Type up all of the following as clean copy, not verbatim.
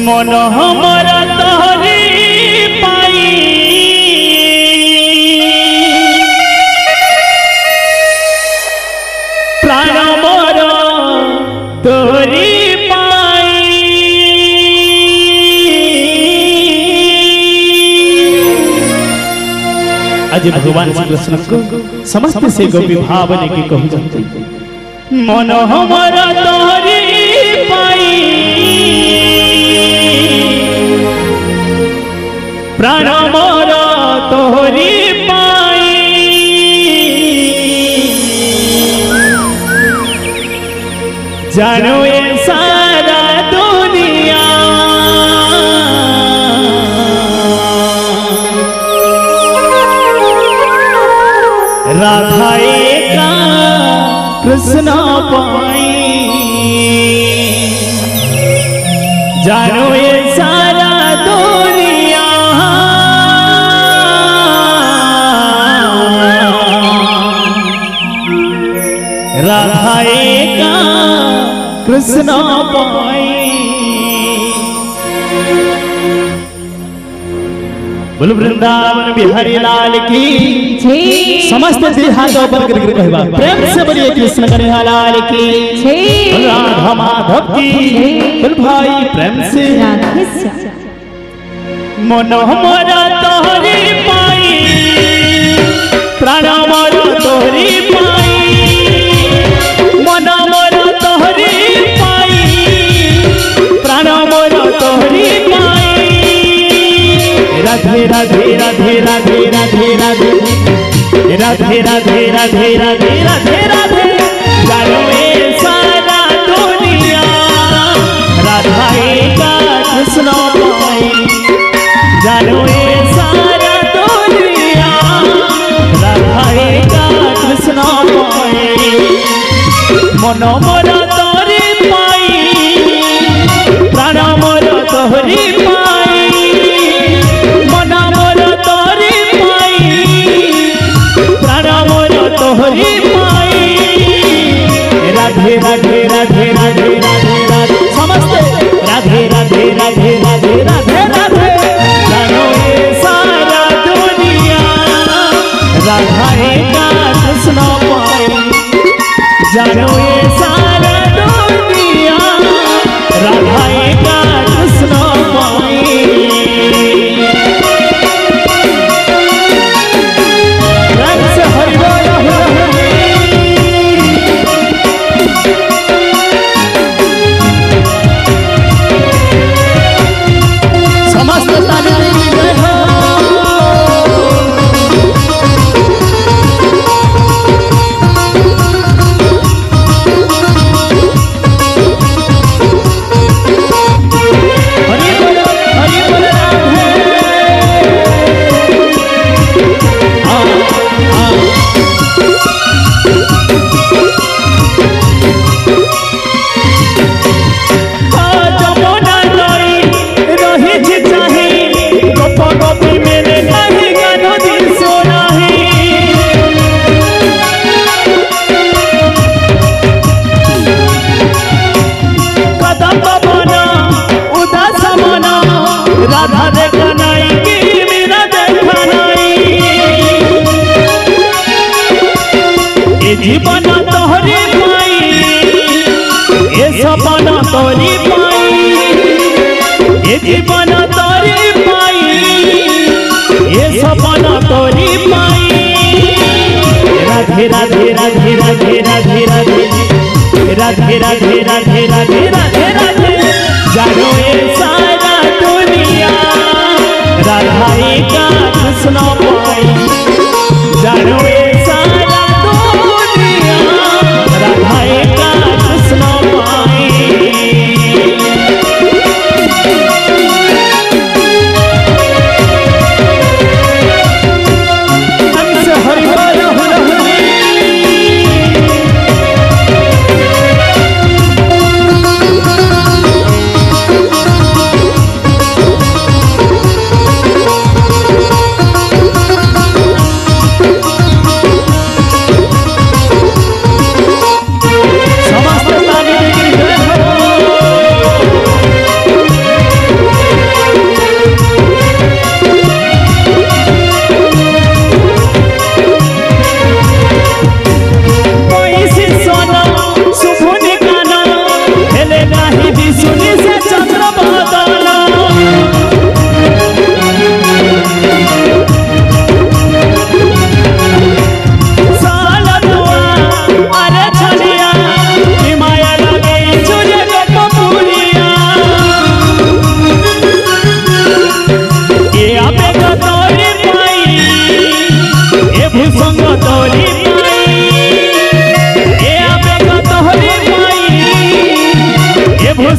मन हमारा तोहरी पाई प्राण मोर तोहरी पाई आज भगवान श्री कृष्ण को समस्त से गोपी भावने की कहते मन हमारा तोहरी पाई प्राण मोर तोहरी पाई जानो ये सारा दुनिया राधा एका कृष्ण पाई जानो ये सारा दुनिया राधा एका कृष्ण पाई। बोलो वृंदावन बिहारी लाल की समस्त दिल हाथों पर गिर कहवा प्रेम से बोलिए कृष्ण कन्हैया लाल की राधा माधव की बोल भाई प्रेम से मन हमारा तोहरी पाई प्राण हमारा तोहरी पाई मन हमारा तोहरी पाई प्राण हमारा तोहरी पाई राधे राधे राधे राधे राधे राधे राधे राधे राधे राधे राधे राधे जानो ये सारा दुनिया राधा एका कृष्ण पाई जानो ये सारा दुनिया राधा एका कृष्ण पाई मन मोर तोहरी पाई प्राण मोर तोहरी पाई मन मोर तोहरी पाई प्राण मोर तोहरी पाई राधे राधे राधे राधे राधे राधे समस्त राधे राधे राधे राधे राधे राधे जानो ये सारा दुनिया राधा एका कृष्ण पाई जानो ये सारा दुनिया राधा एका कृष्ण पाई। रंग से हरि बोल समस्त ताने जय हो राधा देखा नहीं कि मेरा देखा नहीं ये जीवन तोहरी पाई ये सपन तोहरी पाई ये जीवन तोहरी पाई ये सपन तोहरी पाई राधे राधे राधे राधे राधे राधे राधे राधे राधे राधे राधे राधे जानो ये सारा दुनिया राधा एका कृष्ण पाई जानो ये सारा दुनिया राधा एका कृष्ण पाई। हरि बोल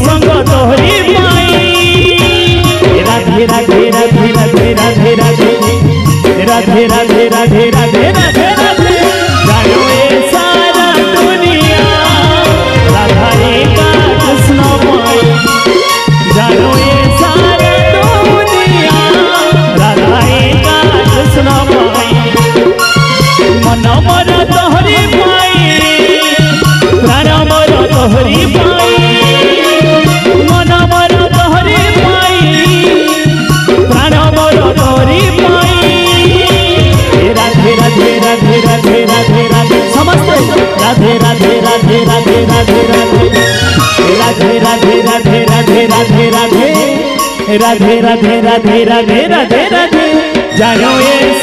संग तोहरी पाई राधे राधे राधे राधे राधे राधे राधे राधे राधे राधे राधे राधे जानो ये सारा दुनिया राधा का कृष्ण पाई जानो ये सारा दुनिया राधा का कृष्ण पाई मन मर तोहरी पाई प्राण मर तोहरी पाई मन मर तोहरी पाई प्राण मर तोहरी पाई राधे राधे राधे राधे राधे राधे समस्ते राधे राधे राधे राधे राधे राधे राधे राधे राधे राधे राधे राधे राधे राधे राधे राधे राधे राधे जानो ये